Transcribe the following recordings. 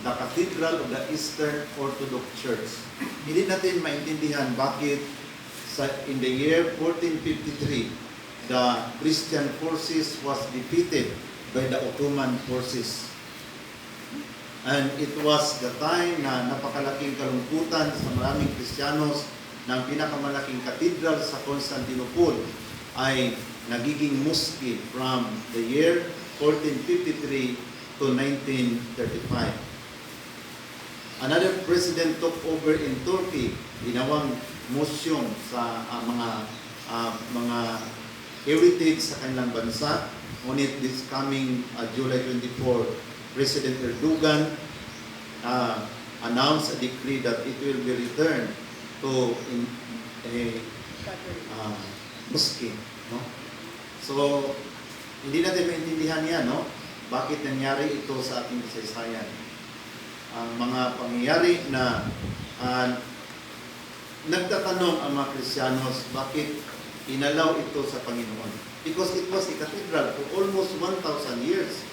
the Cathedral of the Eastern Orthodox Church. Hindi natin maintindihan bakit in the year 1453, the Christian forces was defeated by the Ottoman forces. And it was the time na napakalaking kalungkutan sa maraming Kristiyanos na ang pinakamalaking cathedral sa Constantinople ay nagiging mosque from the year 1453 to 1935. Another president took over in Turkey, ginawang museum sa mga heritage sa kanilang bansa. Ngunit this coming July 24, President Erdogan announced a decree that it will be returned to a mosque. No? So, hindi natin maintindihan yan, no? Bakit nangyari ito sa ating kasaysayan. Ang mga pangyayari na nagtatanong ang mga Kristiyanos, bakit inalaw ito sa Panginoon? Because it was a cathedral for almost 1,000 years.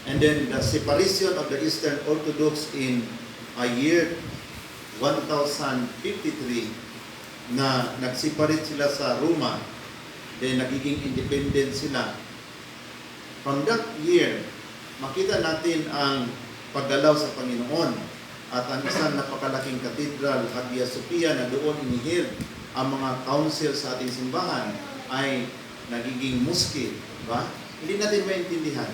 And then the separation of the Eastern Orthodox in a year 1053 na nag-separate sila sa Roma, then nagiging independent sila. From that year, makita natin ang paggalaw sa Panginoon at ang isang napakalaking katedral, Hagia Sophia, na doon inihil ang mga council sa ating simbahan ay nagiging mosque, ba? Hindi natin maintindihan.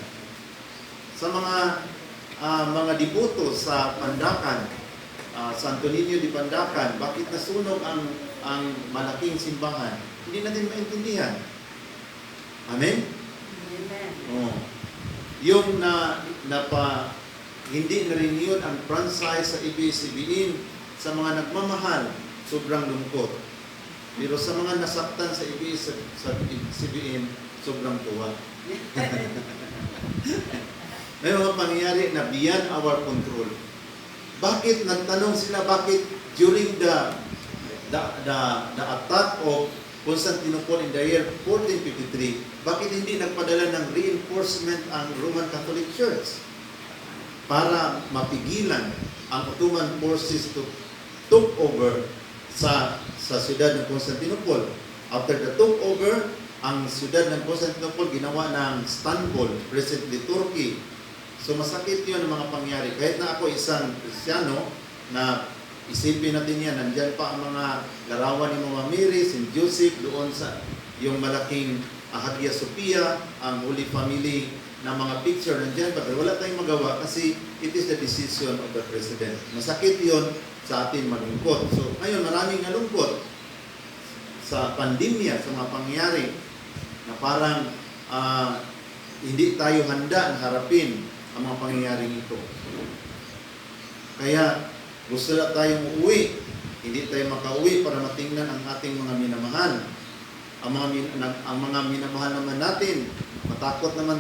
Sa mga devoto sa Pandakan, Santo Niño de Pandakan, bakit nasunog ang malaking simbahan? Hindi natin maintindihan. Amen? Amen. Oh. Yung hindi na-renew ang franchise sa ABS-CBN sa mga nagmamahal, sobrang lungkot. Pero sa mga nasaktan sa ABS-CBN, sobrang tuwa. May mga pangyayari na beyond our control. Bakit nagtanong sila, bakit during the attack of Constantinople in the year 1453, bakit hindi nagpadala ng reinforcement ang Roman Catholic Church para mapigilan ang Ottoman forces to took over sa siyudad ng Constantinople? After the took over, ang siyudad ng Constantinople ginawa ng Istanbul, presently Turkey. So masakit yun ang mga pangyari. Kahit na ako isang Kristiyano, na isipin natin yan, nandyan pa ang mga larawan ni Mama Mary, St. Joseph, doon sa yung malaking Hagia Sophia, ang Holy Family na mga picture nandyan, pero wala tayong magawa kasi it is the decision of the President. Masakit yun sa atin, malungkot. So ngayon, maraming nalungkot sa pandemya, sa mga pangyari na parang hindi tayo handa na harapin ang mga pangyayaring ito. Kaya gusto na tayong uuwi, hindi tayo makauwi para matingnan ang ating mga minamahal. Ang mga minamahal naman natin, matakot naman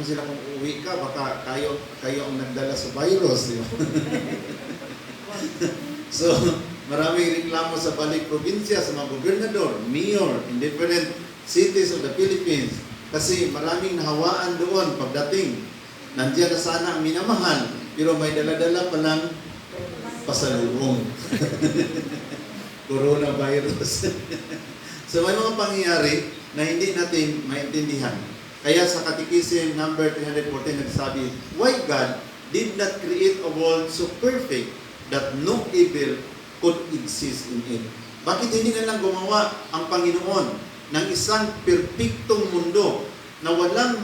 sila kung uuwi ka, baka kayo ang nagdala sa virus. So, maraming reklamo sa balik probinsya, sa mga gobernador, mayor, in different cities of the Philippines. Kasi maraming nahawaan doon pagdating. Nandiyan na sana ang minamahal, pero may dala-dala pa ng pasalubong. Coronavirus. So may mga pangyayari na hindi natin maintindihan. Kaya sa Catechism number 314 nagsabi, why God did not create a world so perfect that no evil could exist in it? Bakit hindi na lang gumawa ang Panginoon ng isang perpektong mundo na walang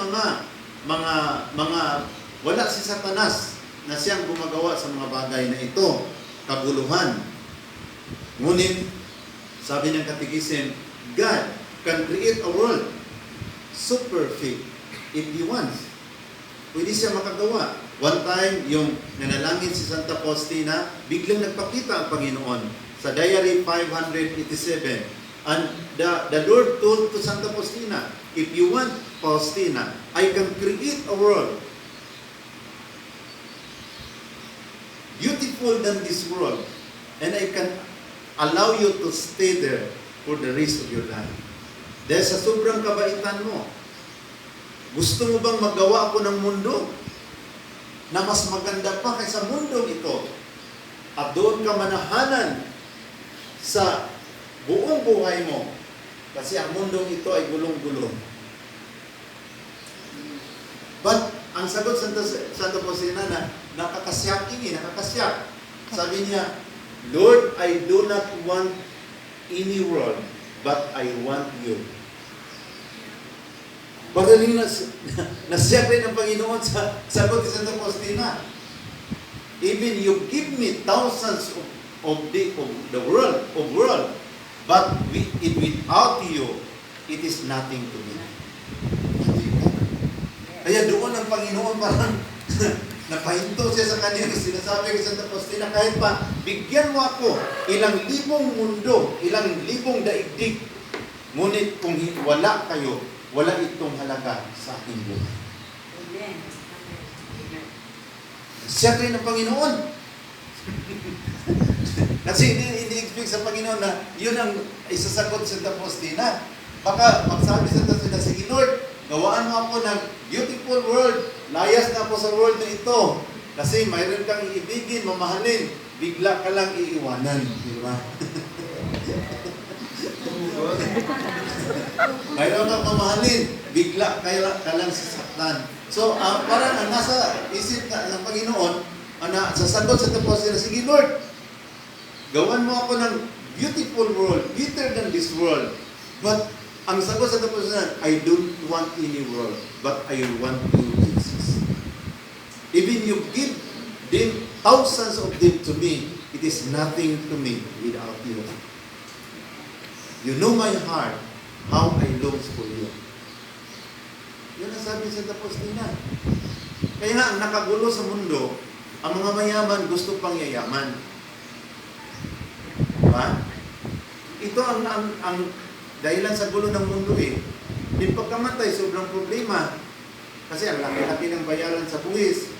wala si Satanas na siyang gumagawa sa mga bagay na ito, kaguluhan. Ngunit, sabi ng Catechism, God can create a world so perfect if He wants. Pwede siya makagawa. One time, yung nanalangin si Santa Faustina, biglang nagpakita ang Panginoon sa Diary 587. And the Lord told to Santa Faustina, if you want, Faustina, I can create a world beautiful than this world, and I can allow you to stay there for the rest of your life. Dahil sa sobrang kabaitan mo, gusto mo bang magawa ako ng mundo na mas maganda pa kaysa mundong ito. At doon ka manahanan sa buong buhay mo. Kasi ang mundong ito ay gulong-gulong. But, ang sagot Santo Faustina na nakakasyak ini, nakakasyak. Sabi niya, Lord, I do not want any world, but I want you. Magaling nasyak rin ang Panginoon sa sagot ni Santo Faustina. Even you give me thousands of the world, but without you, it is nothing to me. Kaya doon ang Panginoon parang napahinto siya sa kanya. Sinasabi kay Santa Faustina, kahit pa bigyan mo ako ilang libong mundo, ilang libong daigdig, ngunit kung wala kayo, wala itong halaga sa aking buhay. Amen. Siya rin ang Panginoon. Kasi hindi expect sa Panginoon na yun ang isasagot sa Santa Faustina. Baka magsabi sa Santa Faustina, sige Lord, gawaan mo ako ng beautiful world. Layas na ako sa world na ito. Kasi mayroon kang iibigin, mamahalin. Bigla ka lang iiwanan. Di ba? Mayroon kang mamahalin. Bigla ka lang sasaktan. So, parang ang nasa isip ng Panginoon, sasagot sa tapos sila, sige Lord, gawan mo ako ng beautiful world, better than this world. But, ang sagot sa tapos na, I don't want any world, but I want you, Jesus. Even you give them thousands of them to me, it is nothing to me without you. You know my heart, how I long for you. Yan ang sabi sa Faustina. Kaya nga, ang nakagulo sa mundo, ang mga mayaman gusto pang yayaman. Diba? Ito ang dahilan sa gulo ng mundo eh. Din pagkamatay, sobrang problema. Kasi ang laki-laki ng bayaran sa buwis.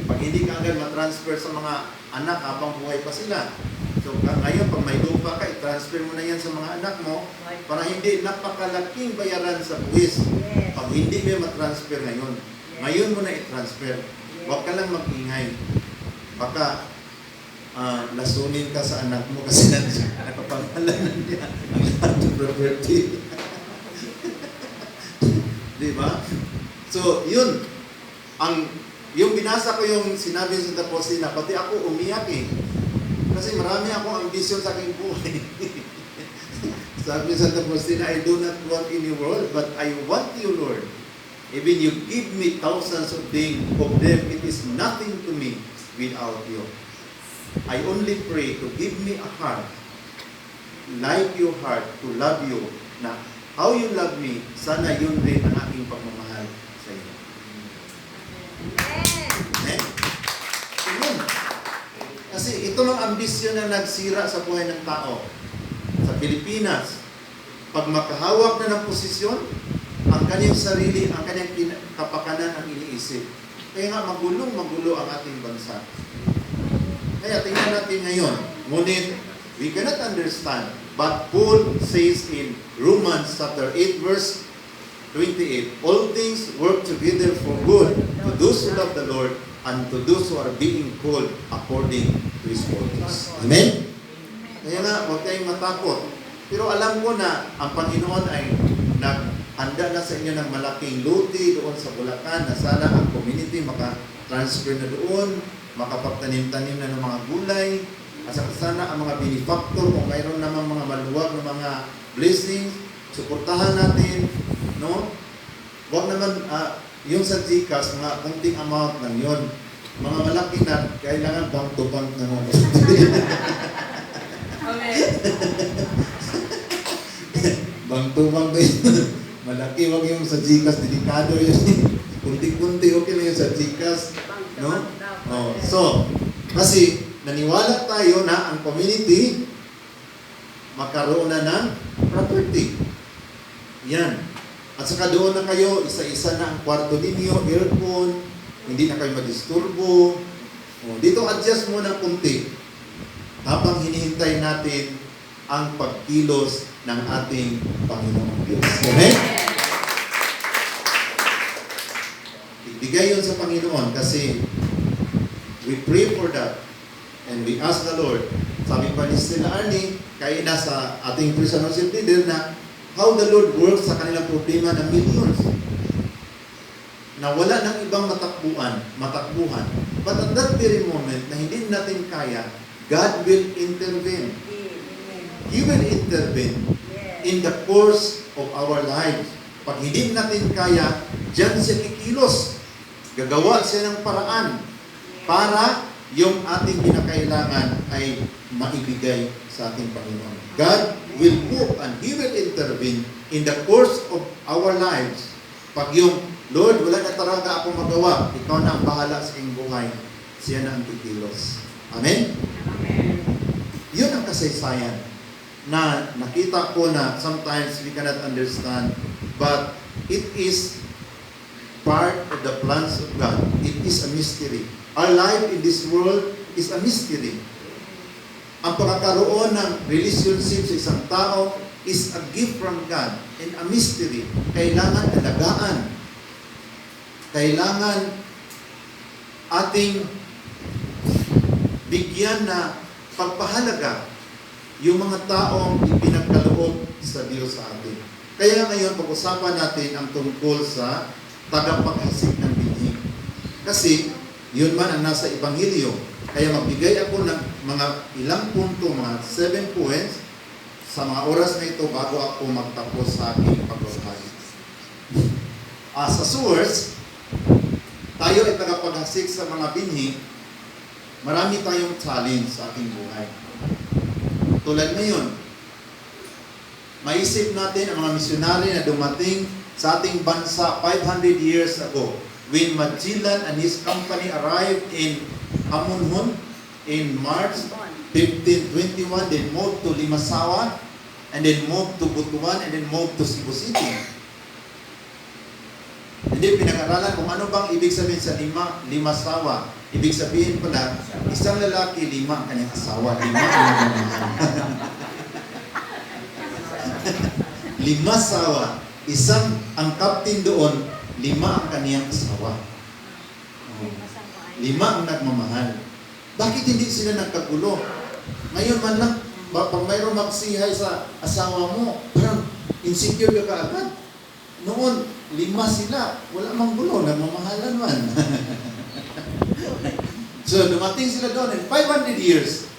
Pag hindi ka agad matransfer sa mga anak habang buhay pa sila. So ngayon, pag may lupa ka, i-transfer mo na yan sa mga anak mo para hindi napakalaking bayaran sa buwis. Pag hindi mo matransfer ngayon, ngayon mo na i-transfer. Huwag ka lang mag-ingay. Baka lasunin ka sa anak mo kasi nakapangalanan niya ang lahat ng property. Di ba? So, yun. Yung binasa ko yung sinabi sa Santa Faustina, pati ako umiyak eh. Kasi marami akong ambisyon sa aking buhay. Sabi sa Santa Faustina, I do not want any world, but I want you, Lord. Even you give me thousands of them, it is nothing to me without you. I only pray to give me a heart like your heart, to love you, na how you love me, sana yun rin ang aking pagmamahal sa iyo. Amen? Amen. Kasi ito lang ambisyon na nagsira sa buhay ng tao. Sa Pilipinas, pag makahawak na ng posisyon, ang kanyang sarili, ang kanyang kapakanan ang iniisip. Kaya nga magulo ang ating bansa. Kaya tingnan natin ngayon. Ngunit, we cannot understand. But Paul says in Romans chapter 8 verse 28, all things work together for good to those who love the Lord and to those who are being called according to His purpose. Amen? Kaya nga, huwag kayong matakot. Pero alam ko na ang Panginoon ay naghanda na sa inyo ng malaking luti doon sa Bulacan na sana ang community maka-transfer na doon, makapagtanim-tanim na ng mga gulay, at sana ang mga benefactor, kung mayroon naman mga maluwag na mga blessings, suportahan natin, no? Huwag naman, yung sa GCash, mga kunting amount lang yun. Mga malaki na, kailangan bank to bank na mga Amen. bank to bank yun. Malaki, huwag yung sa GCash, delikado yun. Kunti-kunti, okay lang yung sa GCash. No? Oh, so, kasi naniwala tayo na ang community magkaroon na ng property. Yan. At saka doon na kayo, isa-isa na ang kwarto ninyo, aircon, hindi na kayo madisturbo. Oh, dito adjust mo ng kunti habang hinihintay natin ang pagkilos ng ating Panginoong Diyos. Amen? ibigay yun sa Panginoon kasi we pray for that and we ask the Lord. Sabi pa ni Stella Arnie, kaya nasa ating prison worship leader na how the Lord works sa kanilang problema ng millions. Na wala ng ibang matakbuhan. But at that very moment na hindi natin kaya, God will intervene. He will intervene in the course of our lives. Pag hindi natin kaya, diyan siya kikilos. Gagawa siya ng paraan para yung ating kinakailangan ay maibigay sa ating Panginoon. God will move and He will intervene in the course of our lives. Pag yung, Lord, wala na talaga ako magawa, ikaw na ang bahala sa aking buhay, siya na ang kikilos. Amen? Amen. Yun ang kasaysayan na nakita ko na sometimes we cannot understand, but it is part of the plans of God. It is a mystery. Our life in this world is a mystery. Ang pagkakaroon ng relationship sa isang tao is a gift from God and a mystery. Kailangan alagaan. Kailangan ating bigyan na pagpahalaga yung mga taong ipinagkaloob sa Diyos sa atin. Kaya ngayon, pag-usapan natin ang tungkol sa tagapaghasik ng binhi. Kasi, yun man ang nasa Ebanghelyo. Kaya magbigay ako ng mga ilang punto, mga 7 points, sa mga oras na ito bago ako magtapos sa aking pagbabay. Sa source, tayo ay tagapaghasik sa mga binhi, marami tayong challenge sa ating buhay. Tulad ngayon, maisip natin ang mga misyonary na dumating sa ating bansa 500 years ago when Magellan and his company arrived in Amunhon in March 1521, then moved to Limasawa, and then moved to Butuan, and then moved to Cebu City. Hindi pinag-aralan kung ano bang ibig sabihin sa Limasawa. Ibig sabihin pala, isang lalaki, 5 ang kanyang asawa. 5 Limasawa. Isang, ang captain doon, 5 ang kaniyang asawa. 5 ang nagmamahal. Bakit hindi sila nagkagulo? Ngayon man lang, pag mayroong magsihay sa asawa mo, parang insecure ka kaagad. Noon, 5 sila. Wala mang gulo, nagmamahalan man. So, dumating sila doon in 500 years.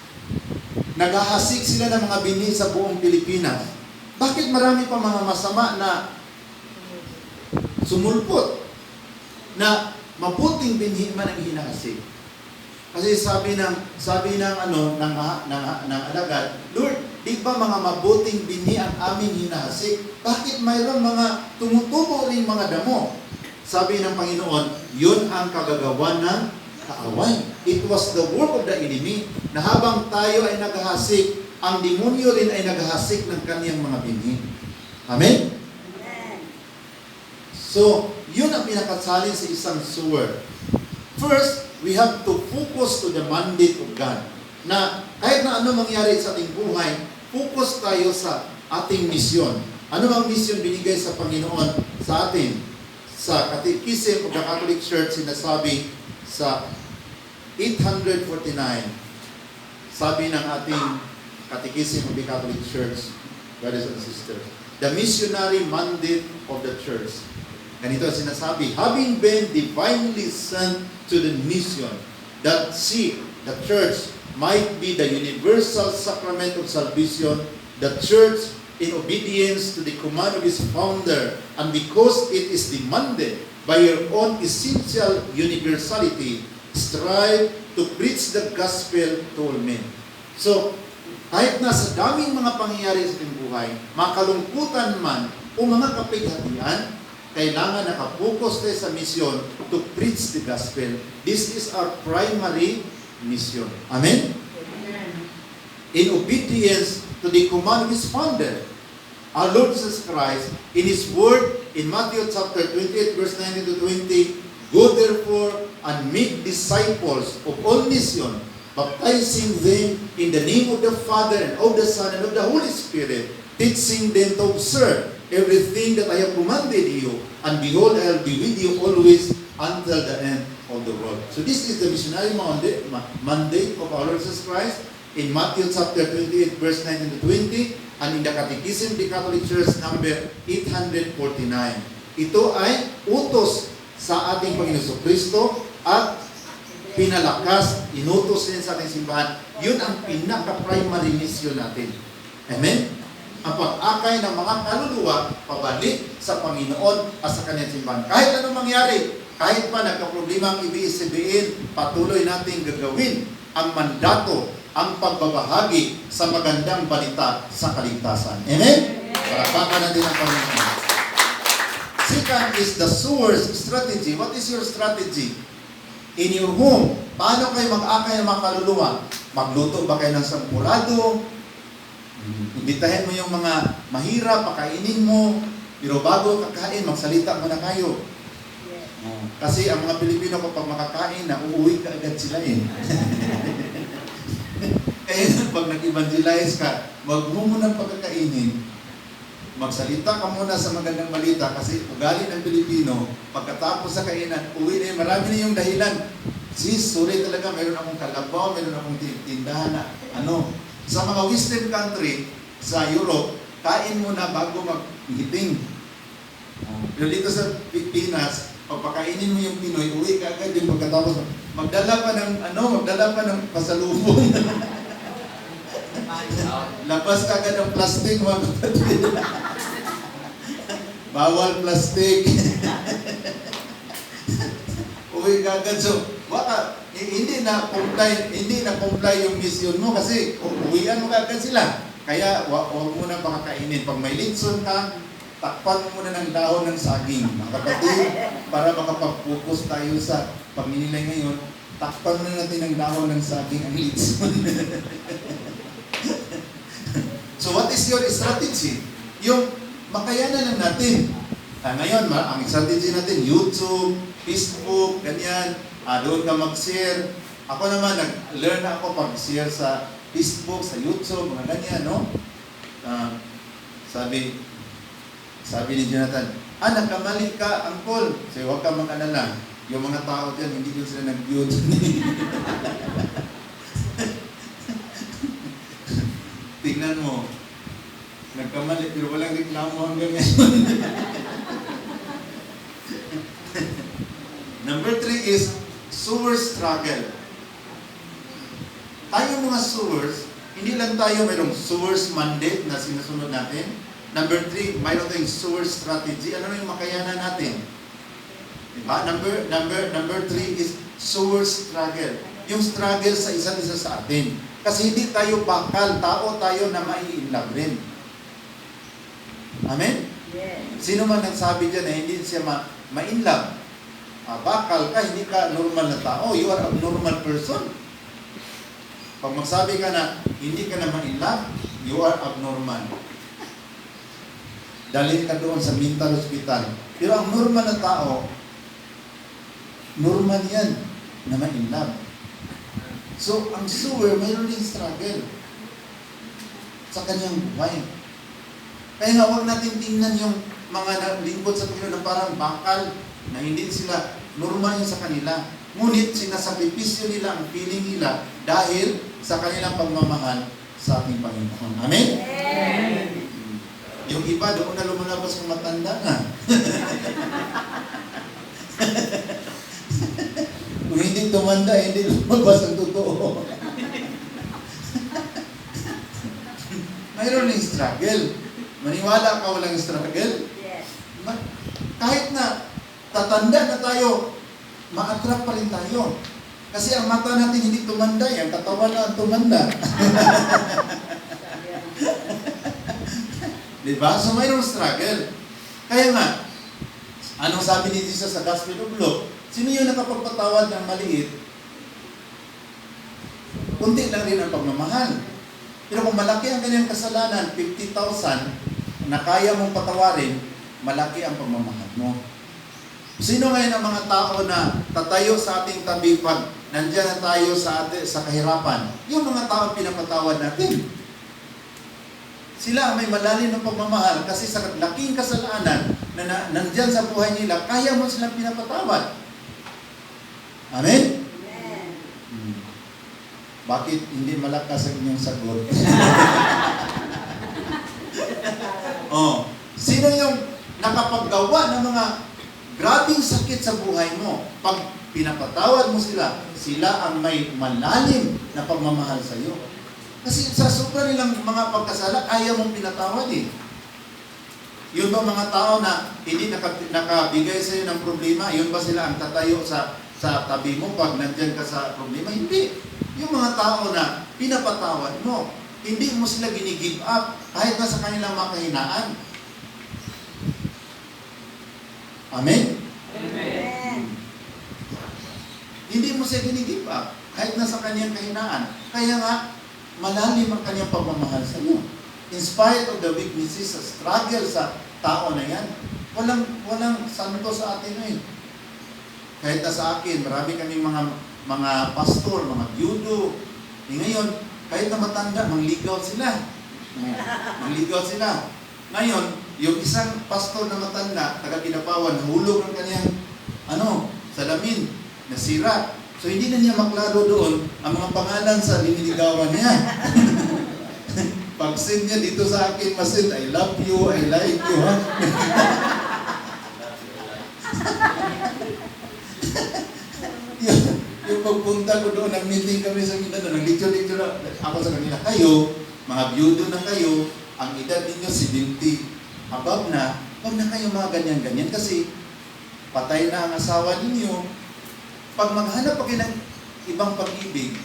Naghahasik sila ng mga binhi sa buong Pilipinas. Bakit marami pa mga masama na sumulpot na mabuting binhi man ang hinahasik? Kasi sabi ng alagad, Lord, di ba mga mabuting binhi ang aming hinahasik? Bakit mayroong mga tumutubo rin mga damo? Sabi ng Panginoon, yun ang kagagawa ng kaaway. It was the work of the enemy na habang tayo ay naghahasik, ang demonyo rin ay naghahasik ng kaniyang mga binhi. Amen? Amen. So, yun ang pinakasalin sa isang sewer. First, we have to focus to the mandate of God. Na kahit na ano mangyari sa ating buhay, focus tayo sa ating misyon. Ano ang misyon binigay sa Panginoon sa atin? Sa Catechism of the Catholic Church, sinasabi sa 849, sabi ng ating Catechism of the Catholic Church, brothers and sisters, the missionary mandate of the Church. Ganito ang sinasabi, having been divinely sent to the mission, that she, the Church, might be the universal sacrament of salvation, the Church, in obedience to the command of its founder, and because it is demanded by your own essential universality, strive to preach the gospel to all men. So, kahit nasa daming mga pangyayari sa ating buhay, makalungkutan man o mga kapighatian, kailangan nakapokus tayo sa misyon to preach the gospel. This is our primary mission. Amen? Amen. In obedience to the command of His founder, our Lord Jesus Christ, in His word, in Matthew chapter 28, verse 19 to 20, go therefore and make disciples of all nations, baptizing them in the name of the Father and of the Son and of the Holy Spirit, teaching them to observe everything that I have commanded you, and behold, I will be with you always until the end of the world. So this is the missionary mandate of our Lord Jesus Christ in Matthew chapter 28, verse 19 to 20, and in the Catechism of the Catholic Church number 849. Ito ay utos sa ating Panginoon Kristo at pinalakas, inutos din sa ating simbahan. Yun ang pinaka-primary mission natin. Amen? Ang pag-akay ng mga kaluluwa pabalik sa Panginoon at sa kanyang simbahan. Kahit anong mangyari, kahit pa nagka-problema ang ibig-sabihin, patuloy nating gagawin ang mandato, ang pagbabahagi sa magandang balita sa kaligtasan. Amen? Palakpakan natin ang Panginoon. Second is the sower's strategy. What is your strategy? In your home, paano kayo mag-akay ng mga kaluluwa? Magluto ba kayo ng sampurado? Imbitahin mo yung mga mahirap, pakainin mo. Pero bago kakain, magsalita muna kayo. Kasi ang mga Pilipino kapag makakain, nauuwi ka agad sila eh. Kaya pag nag-evangelize ka, wag mo munang pagkakainin. Magsalita ka muna sa magandang balita kasi ugali ng Pilipino, pagkatapos sa kainan, uwi na marami na yung dahilan. Sis, sorry talaga, mayroon akong kalabaw, mayroon akong tindahan na sa mga Western country, sa Europe, kain muna bago mag-hiting. Pero dito sa Pilipinas, pagpakainin mo yung Pinoy, uwi ka agad yung pagkatapos. Magdala pa ng pasalubong. Labas ka agad ng plastic, mga kapatid. Bawal plastic. Uwi ka agad. So, baka, hindi na comply yung mission mo kasi uwian mo agad sila. Kaya huwag mo na pakakainin. Pag may litson ka, takpan mo muna ng dahon ng saging. Mga kapatid, para makapag-focus tayo sa pagninilay ngayon, takpan muna natin ng dahon ng saging ang litson. So what is your strategy? Yung makayanan lang natin. Ngayon, ang strategy natin, YouTube, Facebook, ganyan. Doon ka mag-share. Ako naman, nag-learn ako pag-share sa Facebook, sa YouTube, mga ganyan, no? Sabi ni Jonathan, nagkamali ka, Uncle. So, huwag ka mag-alala. Yung mga tao dyan, hindi ko sila nag-mute. Tingnan mo. Nagkamali, pero walang reklamo hanggang ngayon. Number 3 is sewer struggle. Tayo mga sewers, hindi lang tayo mayroong sewers mandate na sinusunod natin. Number 3, mayroon tayong sewer strategy. Ano yung makayanan natin? Diba? Number 3 is sewer struggle. Yung struggle sa isa't isa sa atin. Kasi hindi tayo bakal, tao tayo na mai-inlove rin. Amen? Yes. Sino man nagsabi dyan na hindi siya ma-inlove? Bakal ka, hindi ka normal na tao. You are a normal person. Pag magsabi ka na hindi ka na ma-inlove, you are abnormal. Dalhin ka doon sa mental hospital. Pero ang normal na tao, normal yan na ma-inlove. So, ang sewer, mayroon din struggle sa kanyang buhay. Kaya nga, huwag natin tingnan yung mga lingkod sa Panginoon na parang bakal, na hindi sila normal yun sa kanila. Ngunit, sinasakripisyo nila ang feeling nila dahil sa kanilang pagmamahal sa ating Panginoon. Amen? Amen. Yung iba, doon na lumalabas kung matanda na. Kung hindi tumanda, hindi lumabas ang totoo. Mayroon ng struggle. Maniwala ka walang struggle? Yes. Kahit na tatanda na tayo, ma-attract pa rin tayo. Kasi ang mata natin hindi tumanda, ang katawan na ang tumanda. Diba? So mayroong struggle. Kaya nga, anong sabi ni Jesus sa Gospel of Luke? Sino yung nakapagpatawad ng maliit? Kunti lang rin ang pagmamahal. Pero kung malaki ang kanyang kasalanan, 50,000, na kaya mong patawarin, malaki ang pagmamahal mo. Sino ngayon ang mga tao na tatayo sa ating tabi pag nandiyan na tayo sa kahirapan? Yung mga tao pinapatawad natin. Sila may malalim ng pagmamahal kasi sa laking kasalanan na nandyan sa buhay nila, kaya mo silang pinapatawad. Amen? Amen. Bakit hindi malakas ang inyong sagot? Oh, sino yung nakapaggawa ng mga grabing sakit sa buhay mo? Pag pinapatawad mo sila, sila ang may malalim na pagmamahal sa iyo. Kasi sa sobra nilang mga pagkasala, kaya mong pinatawad eh. Yun ba mga tao na hindi nakabigay sa iyo ng problema, yun ba sila ang tatayo sa tabi mo pag nandyan ka sa problema? Hindi. Yung mga tao na pinapatawad mo, hindi mo sila gini-give up kahit na sa kanilang mga kahinaan. Amen? Amen. Hindi mo siya gini-give up kahit na sa kanyang kahinaan. Kaya nga, malalim ang kanyang pagmamahal sa iyo. In spite of the weaknesses, sa struggle sa tao na yan, walang santo sa atin eh. Kahit na sa akin, marami kaming mga pastor, mga byudo. Ngayon, kahit na matanda, mangligaw sila. Mangligaw sila. Ngayon, yung isang pastor na matanda, taga Kinapawan, nahulog ang kanyang salamin, nasira. So hindi na niya maklaro doon ang mga pangalan sa liniligawan niya. Pag-send niya dito sa akin, masend, I love you, I like you. Ha? yung pagpunta ko doon, nag-meeting kami sa Mindanao, nag-lecture na ako sa kanila, kayo, mga byudo na kayo, ang edad ninyo 70, above na, huwag na kayo mga ganyan-ganyan kasi patay na ang asawa ninyo. Pag maghanap pa kayo ng ibang pag-ibig,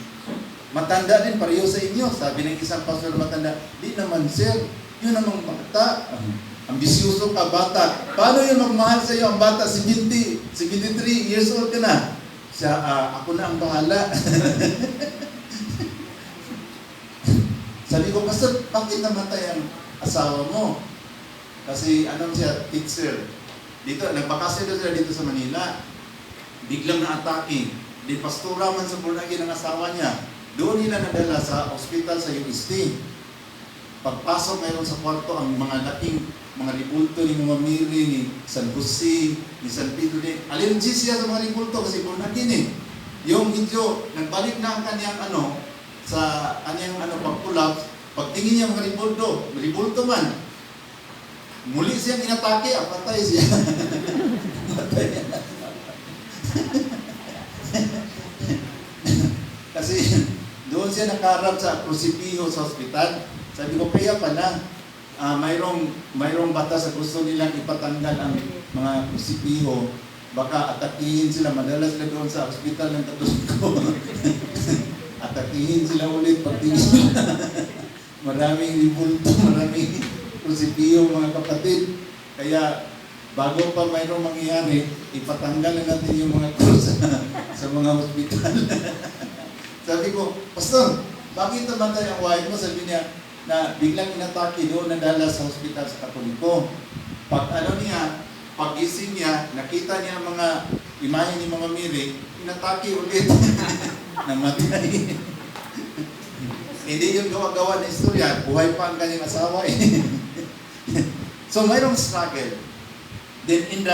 matanda din pareho sa inyo. Sabi ng isang pastor na matanda, di naman sir, yun namang bata. Ambisyoso ka, bata. Paano yun magmahal sa iyo? Ang bata, 73 years old ka na. Siya, ako na ang bahala. Sabi ko, pastor, bakit namatay ang asawa mo? Kasi siya, teacher. Dito, nagbakasya doon sila dito sa Manila. Biglang na-attacking. Di pastora man sa Bornagi ng asawa niya. Doon nila nadala sa ospital sa UST. Pagpasok ngayon sa kwarto, ang mga laking mga ribulto ni Mama Miri, ni San Jose, ni San Pedro, allergy siya sa mga ribulto kasi Bornagi eh. Yung medyo, nagbalik na ang kanyang sa kanyang pag-collapse, pagtingin niya mga ribulto man, muli siyang inatake, patay siya. Patay niya. Kasi doon siya nakaharap sa krusipiho sa ospital. Sabi ko, kaya pala, mayroong batas sa gusto nilang ipatanggal ang mga krusipiho. Baka atakihin sila, madalas sila doon sa ospital ng Tatusko. Atakihin sila ulit, pagtingin sila. Maraming ribulto, maraming krusipiho mga kapatid. Kaya, bago pa mayroong mangyayari, ipatanggal na natin yung mga krus sa mga ospital. Sabi ko, Pastor, bakit namatay ang wife mo? Sabi niya, na biglang inatake doon nadala sa ospital sa Katoliko. Pag-gising niya, nakita niya ang mga imahe ni Mama Miri, inatake ulit. Namatay. Hindi yung gawa-gawa na istorya, buhay pa ang kanyang asawa eh. So mayroong struggle. Then in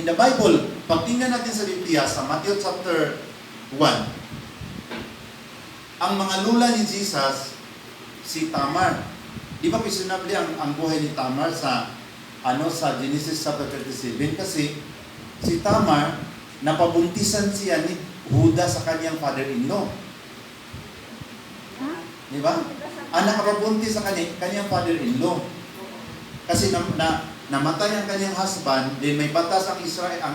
the Bible, pagtingnan natin sa Biblia, sa Matthew chapter 1, ang mga lula ni Jesus, si Tamar. Di ba pisunabli ang buhay ni Tamar sa Genesis chapter 37? Kasi si Tamar, napabuntisan siya ni Huda sa kanyang father-in-law. Di ba? Nakapabuntis sa kanyang father-in-law. Kasi namatay ang kanyang husband, then may batas ang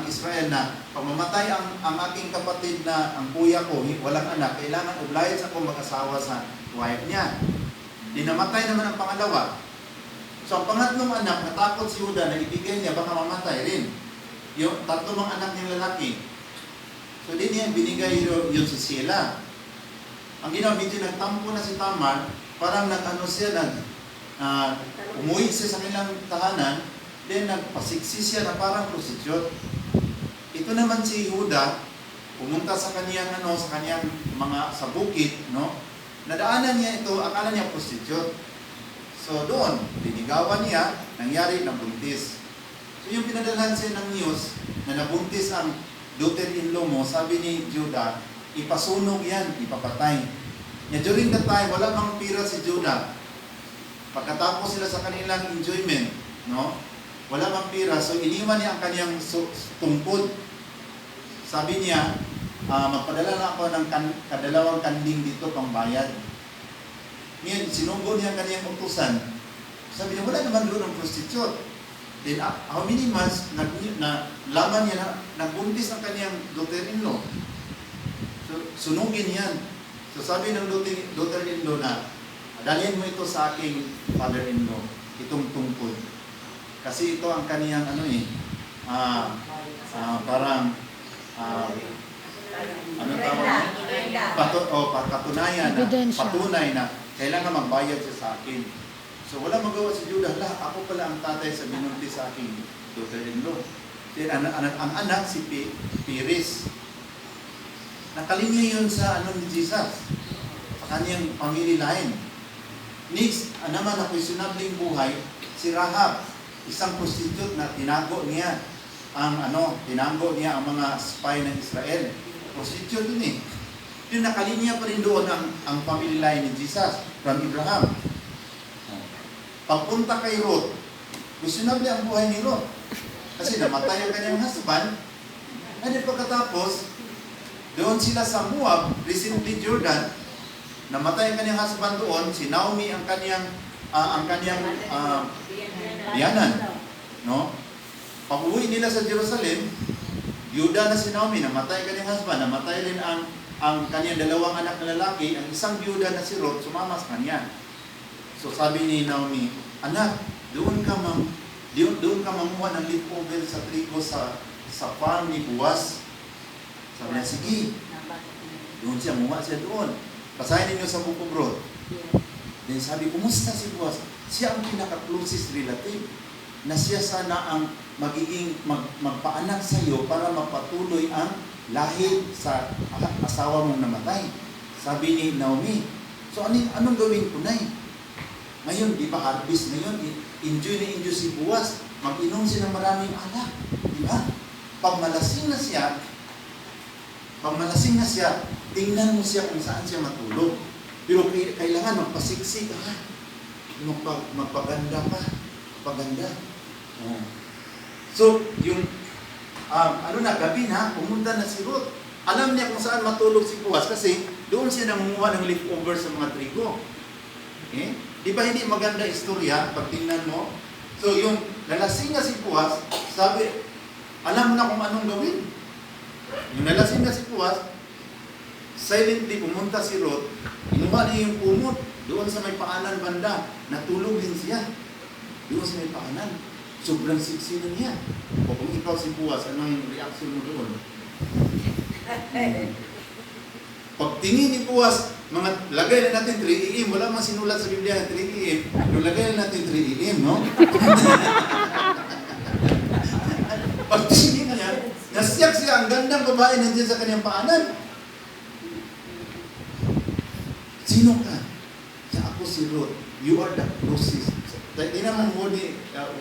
Israel na pag mamatay ang aking kapatid na ang kuya ko, walang anak, kailangan obliged ako mag-asawa sa wife niya. Di namatay naman ang pangalawa. So ang pangatlong anak, natakot si Juda na ibigay niya, baka mamatay rin. Yung tatlong mga anak niyang lalaki. So di niya binigay yun si Sheila. Ang ginawa, medyo nagtampo na si Tamar, parang umuwi siya sa kanilang tahanan, then nagpasiksi siya na parang prostitute. Ito naman si Juda, pumunta sa kaniyang sa bukid, no? Nadaanan niya ito, akala niya prostitute. So doon, linigawan niya, nangyari, nabuntis. So yung pinadalhan siya ng news na nabuntis ang daughter-in-law mo, sabi ni Judah, ipasunog yan, ipapatay. During that time, wala mang pira si Judah. Pagkatapos sila sa kanilang enjoyment, no? Wala mang pira, so iniwan niya ang kanyang tungkod. Sabi niya, magpadala na ako ng kadalawang kanding dito pang bayad. Ngayon, sinunggo niya ang kanyang utusan. Sabi niya, wala naman doon ang prostitute. Then, how many months, laman niya na, nagbuntis ang kanyang daughter-in-law. So, sunugin yan. So, sabi ng daughter-in-law na, dalhin mo ito sa aking father-in-law, itong tungkod. Kasi ito ang kaniyang parang patunayan na, patunay na kailangan magbayad siya sa akin. So wala magawa si Judah, ako pala ang tatay sa binuntis sa aking daughter-in-law. Then ang anak si Perez. Nakalinya yun sa ni Jesus, sa kanyang family line. Next, naman na questionabling buhay, si Rahab, isang prostitute na tinago niya ang mga spy ng Israel. Prostitute yun eh. Yung nakalinya pa rin doon ang family line ni Jesus from Abraham. Pagpunta kay Ruth, questionable ang buhay ni Ruth. Kasi namatay ang kanyang husband. And then pagkatapos, doon sila sa Moab, recently Jordan, namatay ang kanyang husband doon, si Naomi ang kanyang biyanan. No? Pag-uwi nila sa Jerusalem, Yuda na si Naomi, namatay ang kanyang husband, namatay rin ang kanyang dalawang anak na lalaki, ang isang Yuda na si Ruth, sumama sa kanya. So sabi ni Naomi, anak, doon ka mamuha ng leftover sa trigo sa farm ni Boaz. Sabi niya, sige. Doon siya, muha siya doon. Basahin ninyo sa Book of Ruth. Then sabi, kumusta si Boaz? Siya ang pinaka-closest relative na siya sana ang magiging magpaanak sa iyo para mapatuloy ang lahi sa asawa mong namatay. Sabi ni Naomi, so anong gawin ko na Ngayon, di ba harvest ngayon? Enjoy na enjoy si Boaz. Mag-inom siya ng maraming anak. Di ba? Pag malasing na siya, tingnan mo siya kung saan siya matulog. Pero kailangan magpasiksik ka. Magpaganda ka. Paganda. Oh. So, yung gabi na, pumunta na si Ruth. Alam niya kung saan matulog si Boaz kasi doon siya nangunguha ng leftover sa mga trigo. Okay? Di ba hindi maganda istorya pag tingnan mo? So, yung nalasing na si Boaz, sabi, alam mo na kung anong gawin. Yung nalasing na si Boaz, silently pumunta si Ruth, inuha niya yung kumot doon sa may paanan banda, natulogin siya doon sa may paanan. Sobrang siksi na niya. O kung ikaw si Boaz, anong reaction mo doon? Pagtingin ni Boaz, lagay na natin 3 AM, wala mang sinulat sa Biblia 3 AM, pero lagay na natin 3 AM, no? Pagtingin niya, nasiyak siya, ang gandang babae nandiyan sa kanyang paanan. Sino ka? Ako si Ruth. You are the closest. Tingnan mo ni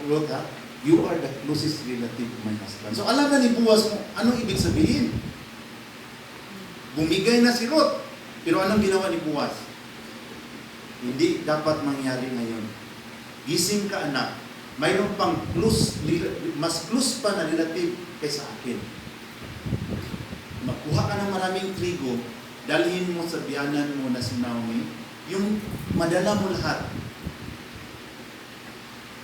Ruth, ha? You are the closest relative of my husband. So alam na ni Boaz kung anong ibig sabihin. Bumigay na si Ruth. Pero anong ginawa ni Boaz? Hindi dapat mangyari ngayon. Gising ka, anak. Mayroon pang mas close pa na relative kaysa akin. Magkuha ka ng maraming trigo, dalhin mo sa biyanan mo na si Naomi, yung madala mo lahat.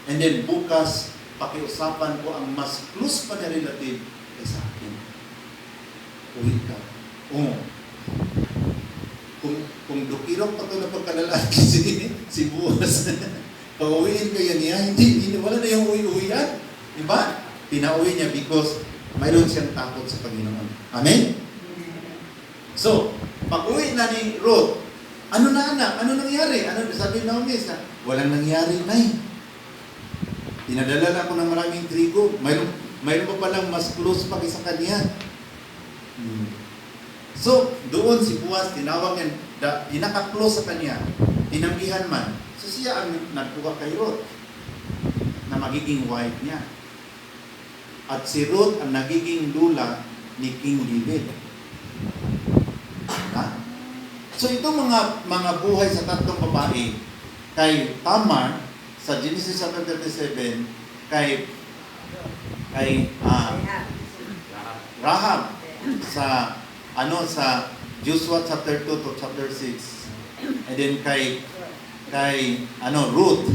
And then bukas, pakiusapan ko ang mas close pa na relative kaysa akin. Uwi ka. Oo. Kung dukirok pa ito na pagkalalaki si Boaz, pauwiin kayo niya, hindi, wala na yung uwi-uwian. Diba? Pinauwi niya because mayroon siyang takot sa Panginoon. Amen? So, pag-uwi na ni Ruth, ano na anak? Ano nangyari? Ano sabi na umis? Walang nangyari, nay. Tinadala na ako ng maraming trigo. Mayroon pa palang mas close pa kaysa kanya. So, doon si Boaz, tinawag niya, pinaka-close sa kanya, tinambihan man. So, siya ang nagkuha kay Ruth na magiging wife niya. At si Ruth ang nagiging lula ni King David. Ha? So itong mga buhay sa tatlong babae, kay Tamar sa Genesis chapter 37, kay Rahab sa Joshua chapter 2 to chapter 6, and then kay Ruth,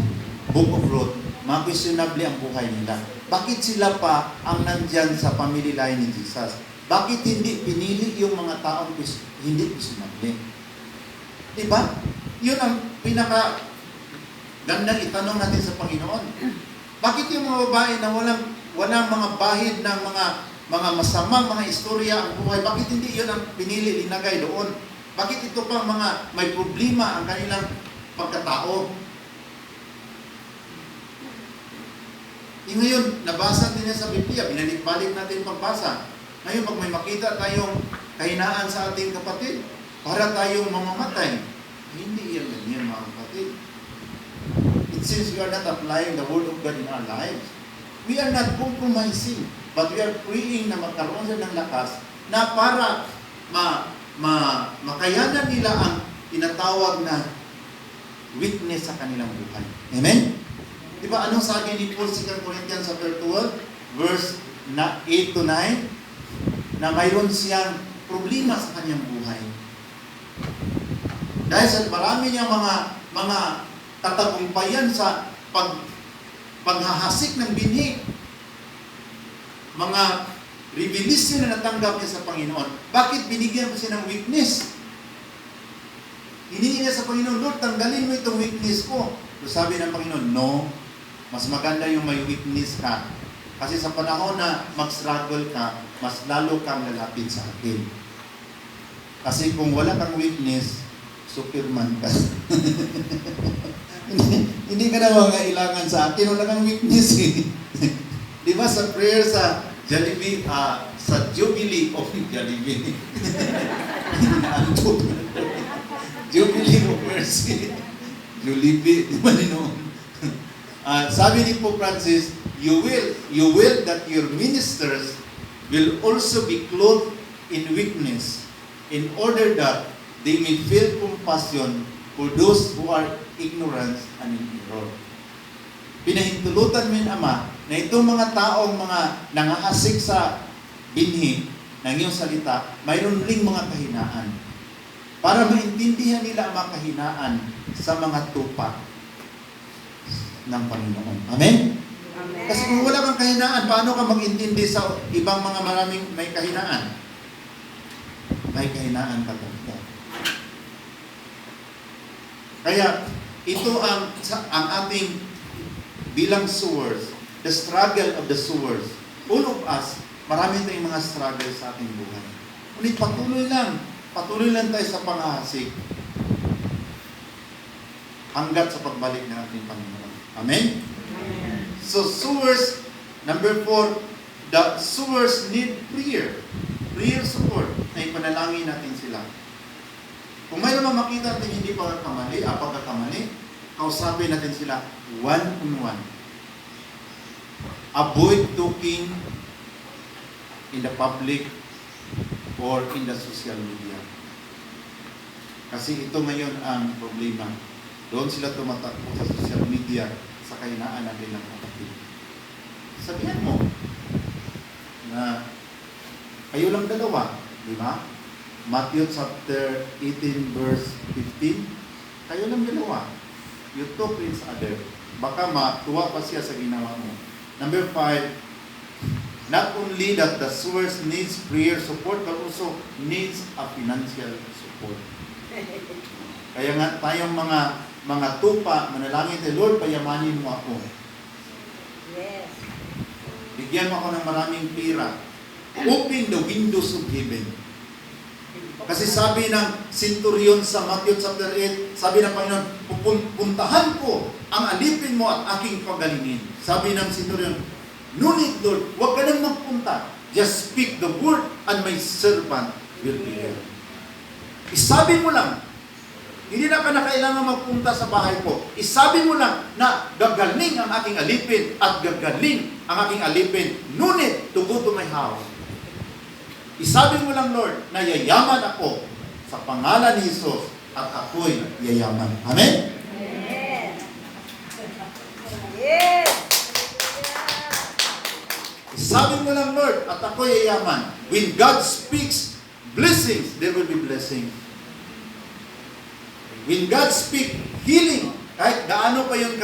Book of Ruth, mga questionable ang buhay nila. Bakit sila pa ang nandyan sa family line ni Jesus? Bakit hindi pinili yung mga taong hindi questionable? Diba? Yun ang pinaka gandang itanong natin sa Panginoon. Bakit yung mga babae na walang mga bahid ng mga masamang mga istorya ang buhay, bakit hindi yun ang pinili, linagay doon? Bakit ito pang mga may problema ang kanilang pagkatao? Ngayon, nabasa din sa Biblia, binalik-balik natin pagbasa. Ngayon, pag may makita tayong kahinaan sa ating kapatid, para tayong mamamatay, hindi yan ganyan, mga kapatid. It seems we are not applying the Word of God in our lives. We are not compromising, but we are praying na magkaroon sila ng lakas na para makayanan nila ang tinatawag na witness sa kanilang buhay. Amen? Diba, anong sabi ni Paul sa 2 Corinthians chapter 12, verse 8 to 9, na mayroon siyang problema sa kanyang buhay. Dahil sa marami niyang mga katagumpayan sa paghahasik ng binhi, mga revelation na natanggap niya sa Panginoon. Bakit binigyan mo siya ng witness? Hiningi niya sa Panginoon, Lord, tanggalin mo itong witness ko. So sabi ng Panginoon, no, mas maganda yung may witness ka. Kasi sa panahon na mag-struggle ka, mas lalo kang lalapit sa akin. Kasi kung wala kang witness, superman ka. Hindi ka na mangailangan sa akin, wala kang witness eh. Di ba sa prayer sa Jollibee, sa Jubilee of Jollibee. Jubilee of Mercy. Jollibee, di ba noon? Sabi ni Pope Francis, you will that your ministers will also be clothed in weakness, in order that they may feel compassion for those who are ignorant and in error. Pinahintulutan mo yung Ama na itong mga taong mga nangahasik sa binhi ng iyong salita, mayroon ring mga kahinaan. Para maintindihan nila ang mga kahinaan sa mga tupa ng Panginoon. Amen? Amen. Kasi kung wala kang kahinaan, paano ka mag-intindi sa ibang mga maraming may kahinaan? May kahinaan ka talaga. Kaya, ito ang ating bilang sewers, the struggle of the sewers. All of us, marami tayong mga struggle sa ating buhay. Ngunit patuloy lang tayo sa panghahasik hanggat sa pagbalik ng ating Panginoon. Amen? Amen. So sewers, number 4, the sewers need prayer. Prayer support na ipanalangin natin sila. Kung mayroon makita natin hindi pagkakamali, kausapin natin sila one-on-one. Avoid talking in the public or in the social media. Kasi ito ngayon ang problema. Doon sila tumatakbo sa social media sa kahinaan ng kanilang kapatid. Sabihan mo na kayo lang dalawa, di ba? Matthew chapter 18 verse 15, kayo lang dalawa. You talk to each other. Baka matuwa pa siya sa ginawa mo. Number 5, not only that the sewers needs prayer support, but also needs a financial support. Kaya nga tayong mga tupa, manalangin tayo, Lord, payamanin mo ako. Yes. Bigyan mo ako ng maraming pira. Open the windows of heaven. Kasi sabi ng centurion sa Matthew chapter 8, sabi ng Panginoon, pupuntahan ko ang alipin mo at aking pagalingin. Sabi ng centurion, no need, Lord, huwag ka nang magpunta. Just speak the word and my servant will be healed. Isabi mo lang, hindi na ka na kailangan magpunta sa bahay ko. Isabi mo lang na gagaling ang aking alipin at gagaling ang aking alipin. No need to go to my house. Isabi mo lang, Lord, na yayaman ako sa pangalan ni Jesus at ako'y yayaman. Amen? Amen. Yes. Isabi mo lang, Lord, at ako'y yayaman. When God speaks blessings, there will be blessing. When God speaks healing, kahit gaano pa yung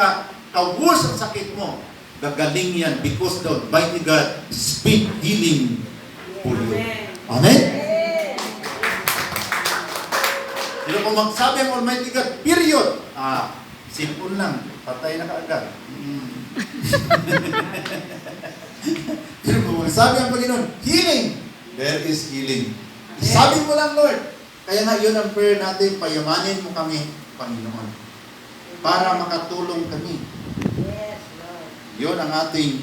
ka-worse ang sakit mo, gagaling yan because the Almighty God speak healing for you. Amen? Sino kung magsabi ang Almighty God, period. Simple lang. Patay na kaagad. Pero kung magsabi ang Panginoon, healing, there is healing. Sabi mo lang, Lord. Kaya nga yun ang prayer natin, payamanin mo kami, Panginoon. Para makatulong kami. Yes, Lord. Yun ang ating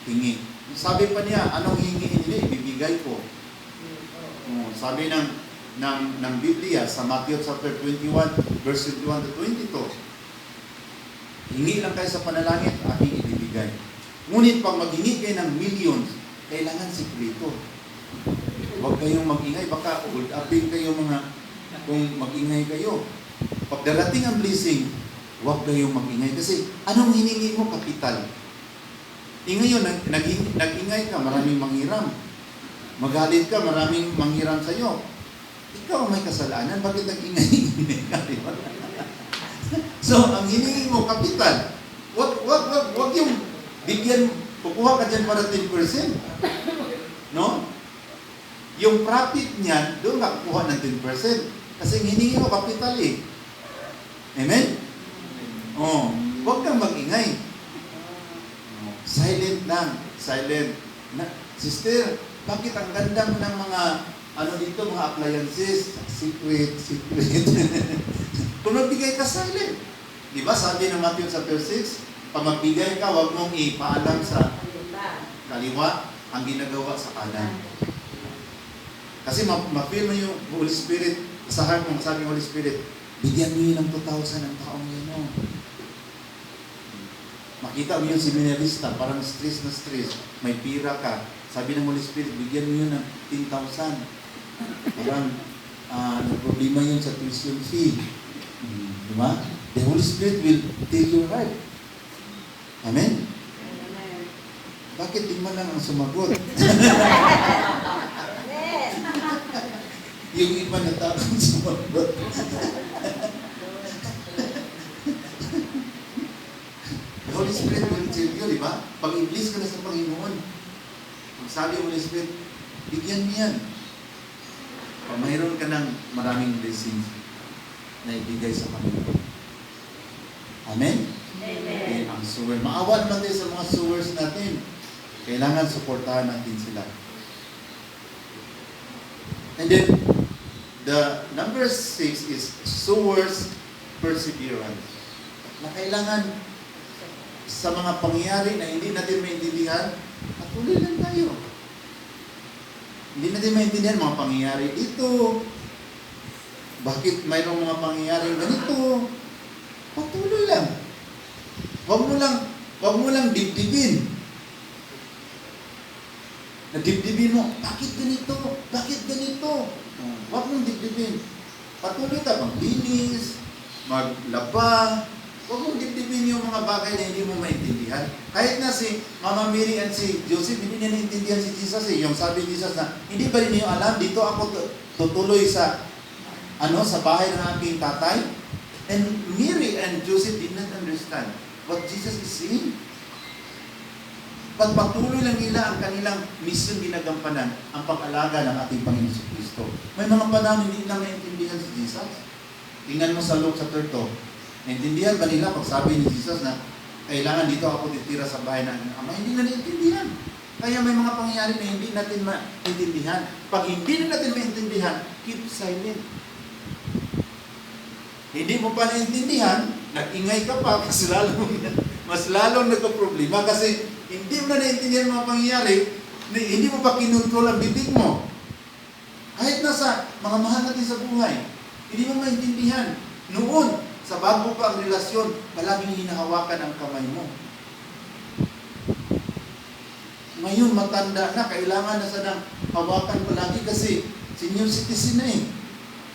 hingi. Sabi pa niya, anong hingiin niya? Ibibigay ko. Sabi ng Biblia sa Matthew chapter 21, verse 21 to 22, hingi lang kayo sa panalangin, aking ibibigay. Ngunit pag maghingi kayo ng millions, kailangan sikreto. Huwag kayong mag-ingay, baka hold upin kayo kung mag-ingay kayo. Pag darating ang blessing, huwag kayong mag-ingay. Kasi anong hiningi mo? Kapital. Ngayon, nag-ingay ka, maraming manghiram. Magalit ka, maraming manghiram sa'yo. Ikaw may kasalanan, bakit nag-ingay ka? So, ang hiningi mo, kapital. Huwag yung bigyan, kukuha ka dyan para 10%. No? Yung profit niyan, doon ka kukuha ng 10%. Kasi hiningi mo kapital eh. Amen? Huwag kang mag-ingay. Silent lang. Silent. Sister, bakit ang ganda mo ng mga mga appliances? Secret. Kung magbigay ka, silent. Di ba sabi ng Matthew chapter 6, pag magbigay ka, huwag mong ipaalam sa kaliwa ang ginagawa sa kanan. Kasi ma-feel mo yung Holy Spirit, sa heart mo, sabi ng Holy Spirit, bigyan mo yun ng 2,000 ang taong yun. Makita mo yung seminarista, parang stress na stress, may pira ka. Sabi ng Holy Spirit, bigyan mo yun ng 10,000. Parang problema yun sa tuition fee. Diba? The Holy Spirit will tell your heart. Amen? Bakit di man lang ang sumagot? Yung iba na takong sumagot. The Holy Spirit will tell you, di ba? Pag-iblis ka na sa Panginoon. Pag sabi ng Holy Spirit, bigyan mo yan. Pag mayroon ka ng maraming blessings na ibigay sa Panginoon. Amen? Amen. Okay, ang sewer. Maawa naman tayo sa mga sewers natin. Kailangan suportahan natin sila. And then, the number 6 is sewers perseverance. Na kailangan sa mga pangyayari na hindi natin maintindihan, patuloy lang tayo. Hindi natin maintindihan mga pangyayari dito. Bakit mayroong mga pangyayari ganito? Patuloy lang. Huwag mo lang dibdibin. Nadibdibin mo, bakit ganito? Bakit ganito? Huwag mong dibdibin. Patuloy ka maglinis, maglaba. Huwag mong dibdibin yung mga bagay na hindi mo maintindihan. Kahit na si Mama Mary and si Joseph, hindi niya naintindihan si Jesus eh. Yung sabi ni Jesus na, hindi ba rin niyo alam, dito ako tutuloy sa bahay ng aking tatay? And Mary and Joseph did not understand what Jesus is saying. Pagpatuloy lang nila ang kanilang mission ginagampanan, ang pag-alaga ng ating Panginoon Kristo. May mga panahon hindi na maintindihan si Jesus. Tingnan mo sa Luke chapter 2. Naintindihan ba nila pag sabi ni Jesus na kailangan dito ako titira sa bahay ng Ama? Hindi na naintindihan. Kaya may mga pangyayari na hindi natin maintindihan. Pag hindi na natin maintindihan, keep silent. Hindi mo pa naintindihan, nag-ingay ka pa, mas lalong nagka-problema kasi hindi mo na naintindihan mga pangyayari, hindi mo pa kinontrol ang bibig mo. Kahit nasa mga mahal natin sa buhay, hindi mo maintindihan. Noon, sa bago pa ang relasyon, palaging hinahawakan ang kamay mo. Ngayon, matanda na, kailangan na sa nang hawakan palagi kasi senior citizen na eh.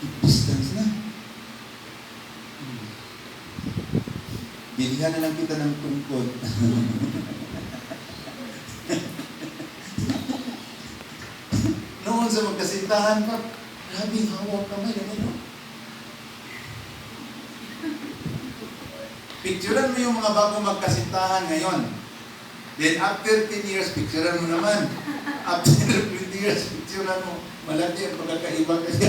Keep distance na. Bilihan na lang kita ng tungkod. Noon sa magkasintahan pa, grabe, hawak kamay. Ano? Picturean mo yung mga bagong magkasintahan ngayon. Then after 10 years, picturean mo naman. After 20 years, picturean mo. Malaki ang pagkakaiba kasi.